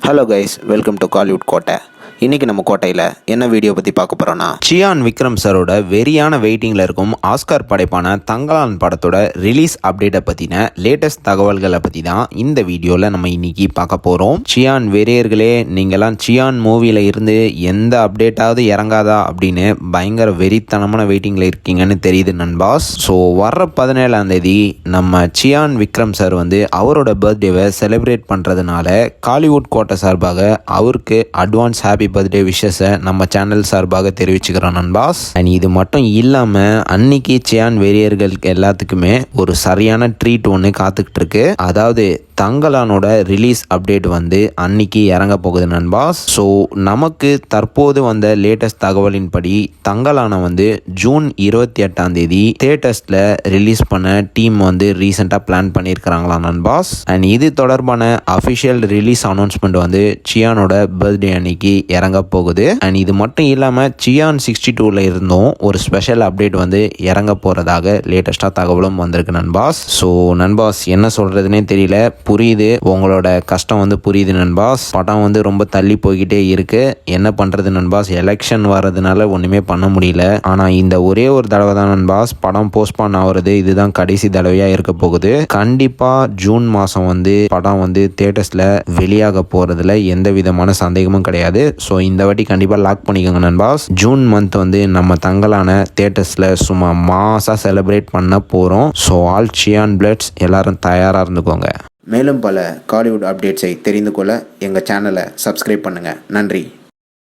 Hello guys, welcome to Kollywood கோட்டை. இன்றைக்கி நம்ம கோட்டையில் என்ன வீடியோ பற்றி பார்க்க போகிறோன்னா, சியான் விக்ரம் சாரோட வெறியான வெயிட்டிங்கில் இருக்கும் ஆஸ்கார் படைப்பான தங்கலான் படத்தோட ரிலீஸ் அப்டேட்டை பற்றின லேட்டஸ்ட் தகவல்களை பற்றி தான் இந்த வீடியோவில் நம்ம இன்றைக்கி பார்க்க போகிறோம். சியான் வெறியர்களே, நீங்களாம் சியான் மூவியில் இருந்து எந்த அப்டேட்டாவது இறங்காதா அப்படின்னு பயங்கர வெறித்தனமான வெயிட்டிங்கில் இருக்கீங்கன்னு தெரியுது நண்பாஸ். ஸோ வர்ற 17ஆம் தேதி நம்ம சியான் விக்ரம் சார் அவரோட பர்த்டேவை செலிப்ரேட் பண்ணுறதுனால காலிவுட் கோட்டை சார்பாக அவருக்கு அட்வான்ஸ் ஹாப்பி பர்த்டே விஷஸை நம்ம சேனல் சார்பாக தெரிவிச்சுக்கிறோம் நண்பாஸ். அண்ட் இது மட்டும் இல்லாமல் அன்னைக்கு சியான் வெறியர்களுக்கு எல்லாத்துக்குமே ஒரு சரியான ட்ரீட் ஒன்று காத்துக்கிட்டு இருக்கு. அதாவது தங்கலானோட ரிலீஸ் அப்டேட் அன்னைக்கு இறங்க போகுது நண்பாஸ். ஸோ நமக்கு தற்போது வந்த லேட்டஸ்ட் தகவலின்படி தங்கலானை ஜூன் 28ஆம் தேதி தியேட்டர்ஸில் ரிலீஸ் பண்ண டீம் ரீசெண்டாக பிளான் பண்ணியிருக்கிறாங்களா நண்பாஸ். அண்ட் இது தொடர்பான அஃபிஷியல் ரிலீஸ் அனௌன்ஸ்மெண்ட் சியானோட பர்த்டே அன்னைக்கு இறங்க போகுது. அண்ட் இது மட்டும் இல்லாமல் சியான் 62ல் இருந்தும் ஒரு ஸ்பெஷல் அப்டேட் இறங்க போகிறதாக லேட்டஸ்டாக தகவலும் வந்திருக்கு நண்பாஸ். ஸோ நண்பாஸ் என்ன சொல்கிறதுனே தெரியல. புரியுது, உங்களோட கஷ்டம் புரியுது நண்பாஸ். படம் ரொம்ப தள்ளி போய்கிட்டே இருக்கு. என்ன பண்ணுறது நண்பாஸ், எலெக்ஷன் வர்றதுனால ஒன்றுமே பண்ண முடியல. ஆனால் இந்த ஒரே ஒரு தடவை தான் நண்பாஸ் படம் போஸ்ட்பான் ஆகிறது. இதுதான் கடைசி தடவையாக இருக்க போகுது. கண்டிப்பாக ஜூன் மாதம் படம் தியேட்டர்ஸில் வெளியாக போகிறதுல எந்த விதமான சந்தேகமும் கிடையாது. ஸோ இந்த வாட்டி கண்டிப்பாக லாக் பண்ணிக்கோங்க நண்பாஸ். ஜூன் மந்த் நம்ம தங்கலான தியேட்டர்ஸில் சும்மா மாசாக செலிப்ரேட் பண்ண போகிறோம். ஸோ ஆல் சியான் பிளட்ஸ் எல்லாரும் தயாராக இருந்துக்கோங்க. மேலும் பல காலிவுட் அப்டேட்ஸை தெரிந்து கொள்ள எங்கள் சேனலை சப்ஸ்கிரைப் பண்ணுங்கள். நன்றி.